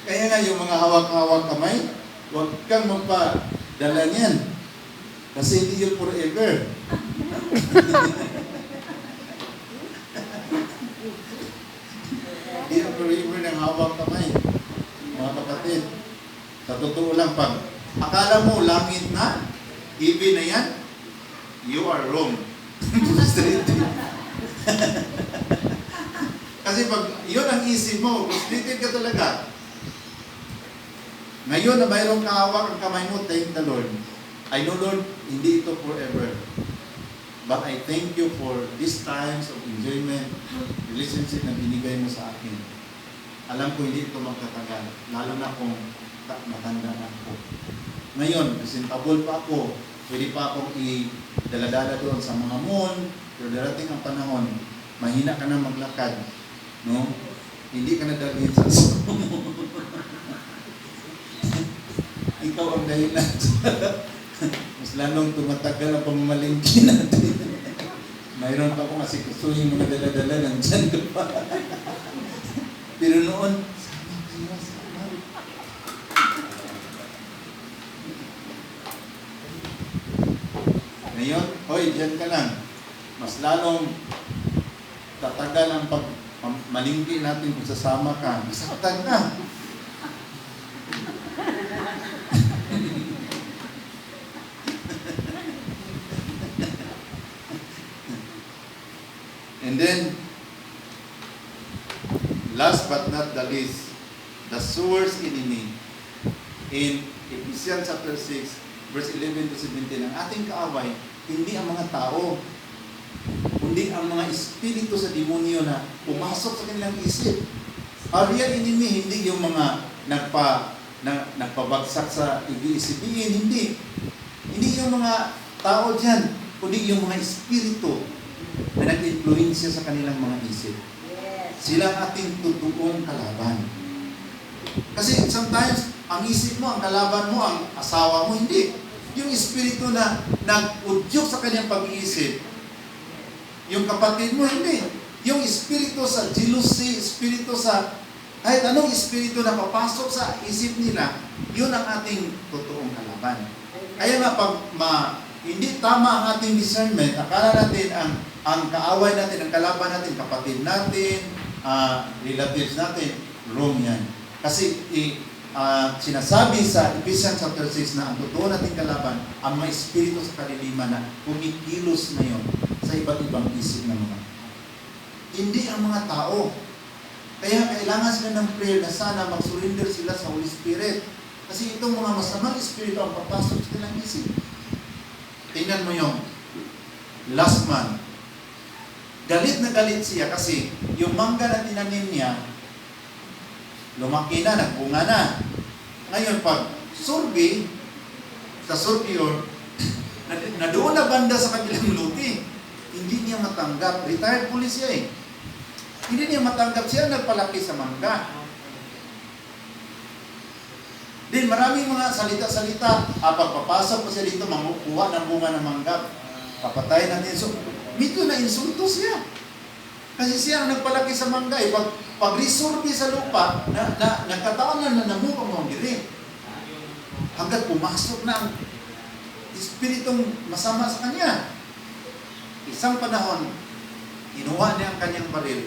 Kaya nga yung mga hawak-hawak kamay, huwag kang magpadala niyan. Kasi hindi yun forever. Hindi yun forever ng hawak kamay. Mga kapatid, sa totoo lang, pag akala mo langit na, even na yan, you are wrong. Frustrated. Kasi pag yun ang isip mo, frustrated ka talaga. Ngayon na mayroong kahawak ang kamay mo, thank the Lord. I know, Lord, hindi ito forever. But I thank you for these times of enjoyment, relationship na binigay mo sa akin. Alam ko hindi ito magtatagal, lalo na kung matanda na ako. Ngayon, presentable pa ako, pwede pa akong i-daladala doon sa mga mall, pero darating ang panahon, mahina ka na maglakad, no? Hindi ka na dalhin sa ikaw ang dahilan. Mas lalong tumatagal ang pamamalingki natin. Mayroon pa akong asikusuhin mga dala-dala ng dyan ka pa. Pero noon, ngayon, hoy, dyan ka lang. Mas lalong tatagal ang pagmalingki natin kung sasama ka. Masaktan ka. And then, last but not the least, the source enemy. In Ephesians chapter 6, verse 11 to 17, ang ating kaaway, hindi ang mga tao, kundi ang mga espiritu sa demonyo na pumasok sa kanilang isip. Our real enemy, hindi yung mga nagpabagsak sa ibig-isipin, hindi. Hindi yung mga tao dyan, kundi yung mga espiritu na nag-influensya sa kanilang mga isip. Sila ang ating totoong kalaban. Kasi sometimes, ang isip mo, ang kalaban mo, ang asawa mo, hindi. Yung espiritu na nag-udyok sa kanyang pag-iisip, yung kapatid mo, hindi. Yung espiritu sa jealousy, espiritu sa kahit anong espiritu na papasok sa isip nila, yun ang ating totoong kalaban. Kaya nga pag hindi tama ang ating discernment, akala natin ang kaaway natin, ang kalaban natin, kapatid natin, relatives natin, wrong yan. Kasi sinasabi sa Ephesians chapter 6 na ang totoo nating kalaban, ang mga espiritu sa kaliliman na kumikilos ngayon sa iba't ibang isip ng mga. Hindi ang mga tao. Kaya kailangan sila ng prayer na sana mag-surrender sila sa Holy Spirit. Kasi itong mga masamang espiritu ang papasok sa kanilang isip. Tingnan mo yung last man. Galit na galit siya kasi yung mangga na tinanim niya, lumaki na, nagbunga na. Ngayon, pag survey, sa surveyor, na doon na banda sa kanilang luti, hindi niya matanggap. Retired police siya eh. Hindi niya matanggap siya, nagpalaki sa mangga. Then maraming mga salita-salita, pagpapasok ko siya dito, mangukuha ng bunga ng mangga, papatay natin. So, dito na insulto siya. Kasi siya ang nagpalaki sa mangga eh. Pag resurvey sa lupa, nagkataon na namuha mo ang diri. Hanggat pumasok na ang espiritong masama sa kanya. Isang panahon, kinuha niya ang kanyang baril,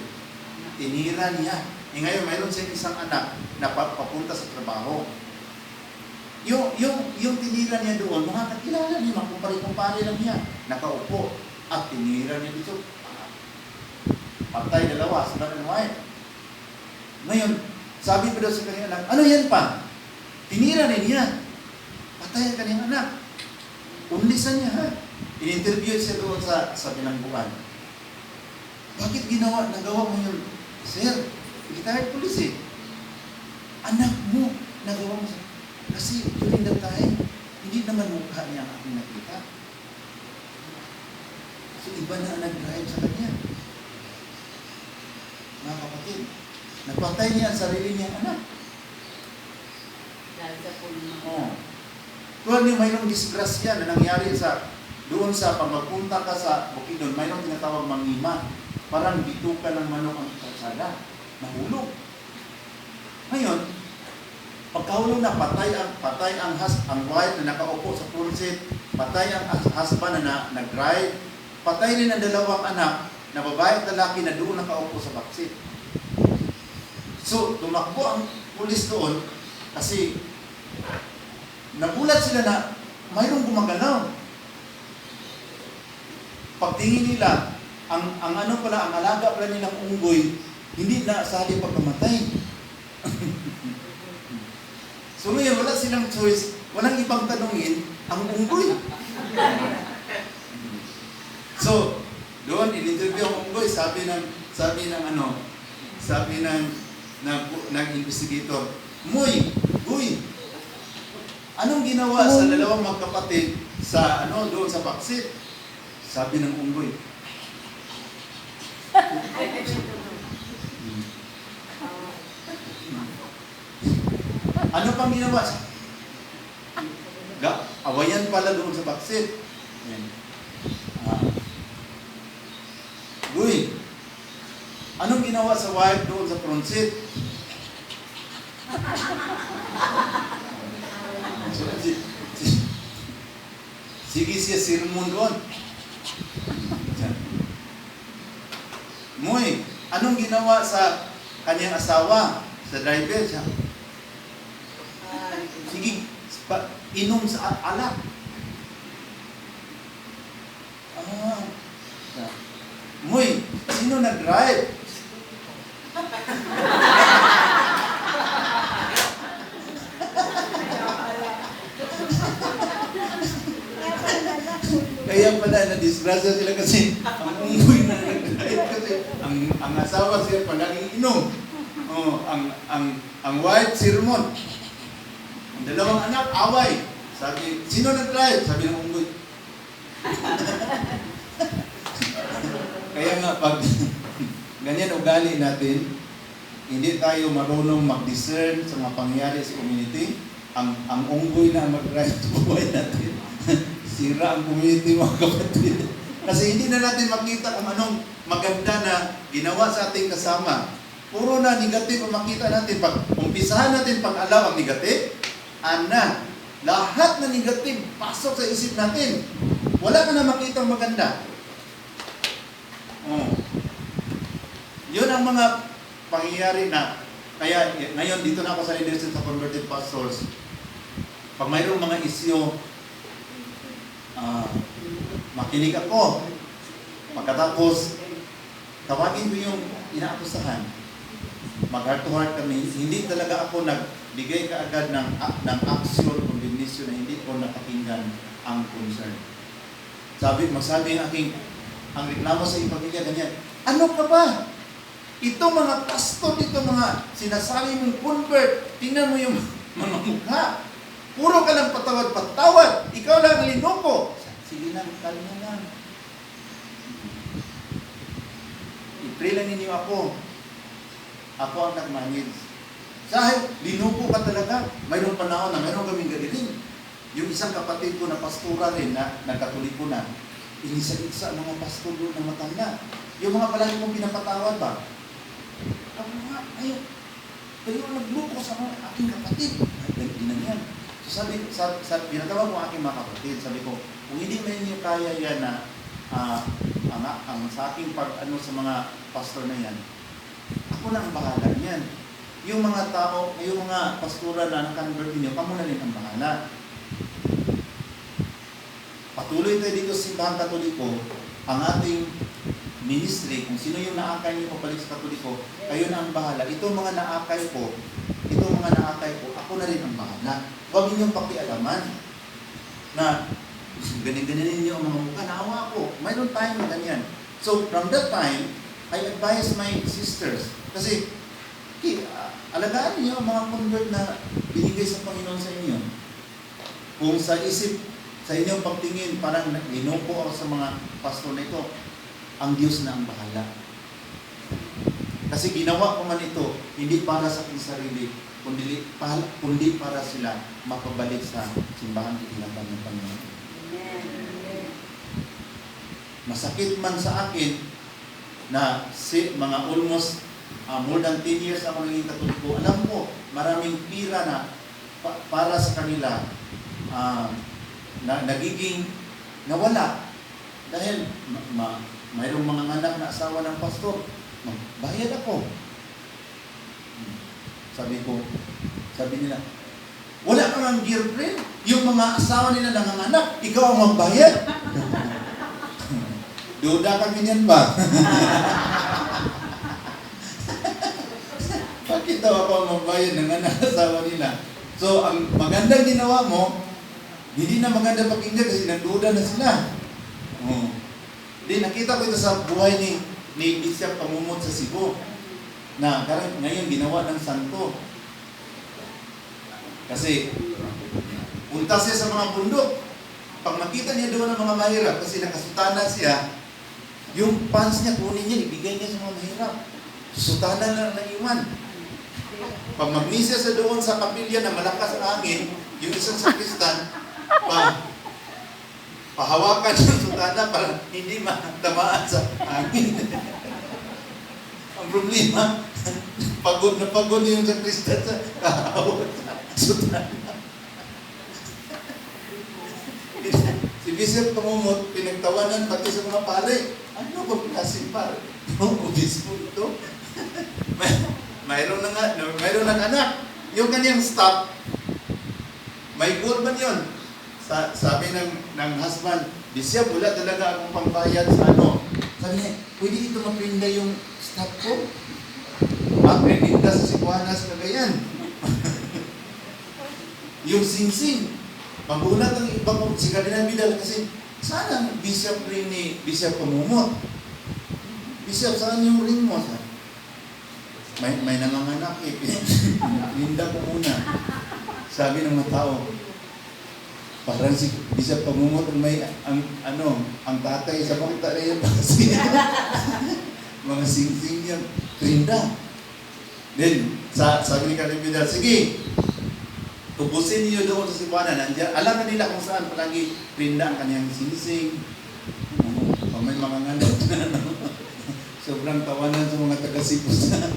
tinira niya. Ngayon, mayroon siyang isang anak na papunta sa trabaho. Yung tinira niya doon, mga kakilala niya, kumpare-kumpare lang niya, nakaupo at tinira niya dito. Patay dalawa, husband and wife. Ngayon, sabi pa daw sa kanyang anak, ano yan pa? Tinira niya. Patay ang kanyang anak. Unlisan niya ha. In-interview siya doon sa bilangguan. Bakit nagawa mo yun? Sir, retired police eh. Anak mo, nagawa mo. Kasi during that time, hindi naman mukha niya ang aking nakita. So iba na ang nag-drive sa kanya. Mga kapatid, napatay niya ang sarili niyang anak. Dahil sa pulma. Oh. Kung ano mayroong disgrasya na nangyari doon sa pagpunta ka sa Bukidnon, mayroong tinatawag mangima. Parang bituka ng manok ang kalsada. Nahulog. Ngayon, pagkahulog na patay ang wife na nakaupo sa front seat, patay ang husband na nag-drive, patay rin ang dalawang anak na babae at lalaki na doon nakaupo sa backseat. So, tumakbo ang pulis doon kasi nagulat sila na mayroong gumagalaw. Pagtingin nila, ang alaga pala nilang unggoy, hindi na sa halip pagkamatay. So ngayon, wala silang choice, walang ibang tanungin, ang unggoy. So, doon, in-interview ang unggoy, sabi ng investigator, Uy, anong ginawa sa dalawang magkapatid doon sa backseat? Sabi ng unggoy, ano pang ginawa? Awayan pala doon sa backseat. Uy, anong ginawa sa wife doon sa front seat? Sige siya sermon doon. Muy, anong ginawa sa kanyang asawa, sa driver siya? Sige, inom sa alak. Muy, sino nag-drive? Kaya pala na-disgrasya sila kasi ang unggoy na nag-drive kasi ang asawa siya palaging inom. Ang wife, sermon. Ang dalawang anak, away. Sabi, sino nag-drive? Sabi ng unggoy. Kaya nga, pag ganyan ugali natin, hindi tayo marunong mag-discern sa mga pangyayari sa community. Ang unggoy na mag-drive sa buhay natin. Sira ang community, mga kapatid. Kasi hindi na natin makita kung anong maganda na ginawa sa ating kasama. Puro na negative ang makita natin. Pag umpisahan natin pag-alaw ang negative, lahat na negative pasok sa isip natin. Wala ka na makita ang maganda. Yun ang mga pangyayari na, kaya ngayon dito na ako sa leadership sa converted pastors. Pag mayroong mga isyo, makinig ako. Pagkatapos, tawagin ko yung inaakusahan. Mag-heart to heart kami. Hindi talaga ako nagbigay kaagad ng action, condemnation na hindi ko napakinggan ang concern. Magsabi ang reklamo sa iyong pamilya, ganyan. Ano ka ba? Ito mga pastor, ito mga sinasabi mong convert, tingnan mo yung mga mukha. Puro ka lang patawad. Ikaw lang linoko. Sige lang, kalma lang. I-pray lang ninyo ako. Ako ang nag-manage. Dahil linoko ka talaga. Mayroong panahon na mayroong kaming galiling. Yung isang kapatid ko na pastora rin na nagkatoliko na, inisa-isa mga pastor doon na matanda. Yung mga palagi kong pinapatawad ba? Ako nga, kayo nagloko sa mga aking kapatid. Ganyan yan. So pinatawag ko aking mga kapatid, sabi ko, kung hindi man niyo kaya yan na ang sa aking sa mga pastor na yan, ako na ang bahala niyan. Yung mga tao, yung mga pastora na nakonvert niyo, kamo na rin ang bahala. Patuloy tayo dito sa Simbahan Katoliko, ang ating ministry, kung sino yung naakay niyo pabalik sa Katoliko, kayo na ang bahala. Itong mga naakay ko, ako na rin ang bahala. Huwag ninyong pakialaman na ganyan-ganyan ninyo ang mga mukha, naawa ako. Mayroon time na ganyan. So, from that time, I advise my sisters. Kasi, alagaan niyo ang mga convert na binigay sa Panginoon sa inyo. Kung sa isip, sa inyong pagtingin, parang ginupo ako sa mga pastor na ito, ang Diyos na ang bahala. Kasi ginawa ko man ito, hindi para sa aking sarili, kundi para sila makabalik sa simbahan itinatag ng Panginoon. Amen. Masakit man sa akin na mga almost more than 10 years ako naging Katoliko. Alam ko, maraming pira na para sa kanila na nagiging nawala. Dahil mayroong mga anak na asawa ng pastor, magbayad ako. Sabi nila, wala kang ang girlfriend. Yung mga asawa nila nanganganak, ikaw ang magbayad. Duda kami niyan ba? Bakit daw ako ang magbayad ng asawa nila? So, ang magandang ginawa mo, hindi na maganda pakinggan kasi nagduda na sila. Di nakita ko ito sa buhay ni Bishop Pamumot sa Cebu na ngayon ginawa ng santo. Kasi punta siya sa mga bundok. Pag makita niya doon ang mga mahirap kasi nakasutana siya, yung pants niya kunin niya, ibigay niya sa mga mahirap. Sutana lang na iwan. Pag magmisa sa doon sa kapilya na malakas ang hangin, yung isang sakristan, pahawakan yung sutana para hindi matamaan sa hangin. Ang problema, pagod na pagod yung sakristan sa kahawak sa sutana. Si Bishop Pamumot, pinagtawanan pati sa mga pare. Ano ba klaseng pare? Obispo ito. Mayroon ng anak. Yung kanyang staff, may good man yun. Sabi ng husband, Bishop, wala talaga akong pangbayad sa ano. Sabi niya, pwede ito maprinda yung staff ko? Maprinda sa Cebuanas, Cagayan. Yung sing-sing. Mabulat ang ibang si Cardinal Vidal kasi saan ang Bishop ring ni Bishop Pamumot? Bishop, saan yung ring mo? May nanganganak eh. Linda ko muna. Sabi ng mga tao, parang si Bishop Pamumot ang tatay sa pakita na yan kasi mga sing-sing niya, Linda. Then, sabi ni Cardinal Vidal, sige, tubusin niyo doon sa Cebuana. Alam na nila kung saan palagi rinda ang kanyang sinising. May mga ngano. Sobrang tawanan sa mga taga-Cebu sa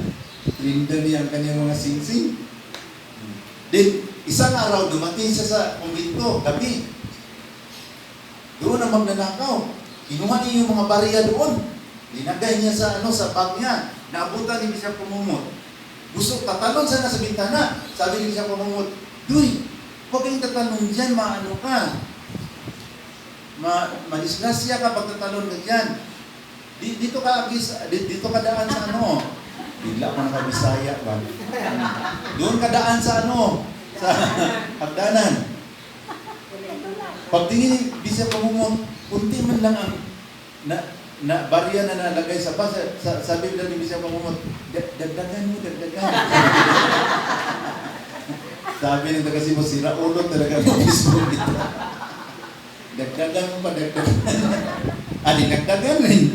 rinda niya ang kanyang mga sinising. Then, isang araw dumating siya sa kumbento, gabi. Doon ang magnanakaw. Kinuha niya yung mga bariya doon. Linagay niya sa bag niya. Naabutan ni Bishop Pamumot. Gusto, tatalon sana sa bintana. Sabi ni Bishop Pamumot, Duy, huwag kayong tatalon dyan, maano ka. Madisgrasya ka pag tatalon ka dyan. Dito ka daan sa ano. Bigla ko nakabisaya ba? Doon ka daan sa ano, sa hagdanan. Pagtingin ni Bishop Pamumot, kunti man lang ang barya na nalagay sa bus. Sabi lang ni Bishop Pamumot, dagdagan mo. Sabi ng taga-Cebu, sira ulo talaga ng Facebook dito. Dagdagan mo pa, dagdagan. Dinagdagan rin.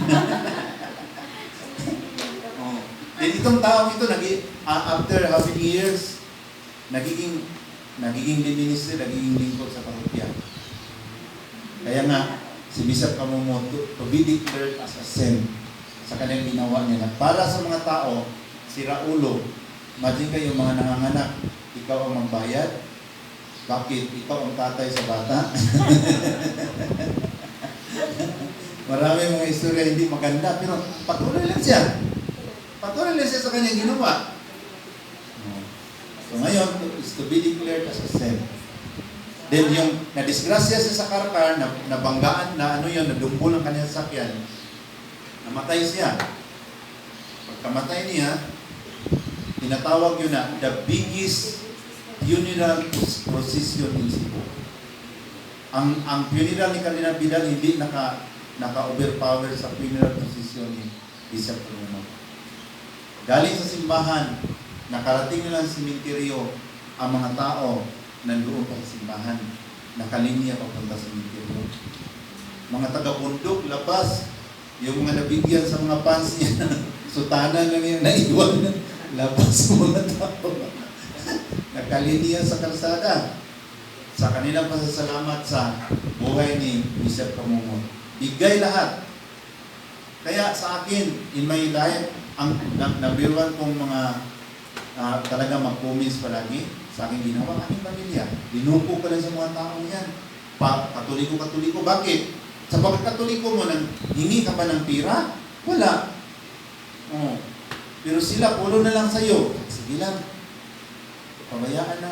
Then itong taong ito, after how many years, nagiging minister, nagiging lingkod sa parokya. Kaya nga, si Bishop Pamumot, to be declared as a saint sa kanyang ginawa niya. Para sa mga tao, sira ulo. Imagine kayo, mga nanganganak, ikaw ang magbayad? Bakit? Ikaw ang tatay sa bata? Marami mga istorya hindi maganda, pero patuloy lang siya. Patuloy lang siya sa kanyang ginawa. So ngayon, is to be declared as a saint. Then yung nadisgrasya siya sa karkar, nabanggaan na nadumpol ang kanyang sakyan, namatay siya. Pagkamatay niya, tinatawag yun na the biggest funeral procession in Cebu. Ang funeral ni Kardinal Vidal hindi naka-overpower sa funeral procession ni Bishop Romulo. Galing sa simbahan, nakarating na lang sa simenteryo ang mga tao nandoon pa sa simbahan. Nakalinya papunta sa simenteryo. Mga taga-bundok, labas, yung mga nabigyan sa mga pansi, sutana lang yung naiwan, labas sa mga tao. Nakalinya sa kalsada. Sa kanilang pasasalamat sa buhay ni Bishop Romulo. Bigay lahat. Kaya sa akin, in my life, ang number one kong mga talaga mag-comments palagi sa aking ginawa, aking pamilya. Dinupo pa lang sa mga taong yan. Katoliko. Bakit? Sa pagkatoliko mo, hingi ka pa ng pira? Wala. Oh. Pero sila, pulo na lang sa'yo. Sige lang. Pabayaan na.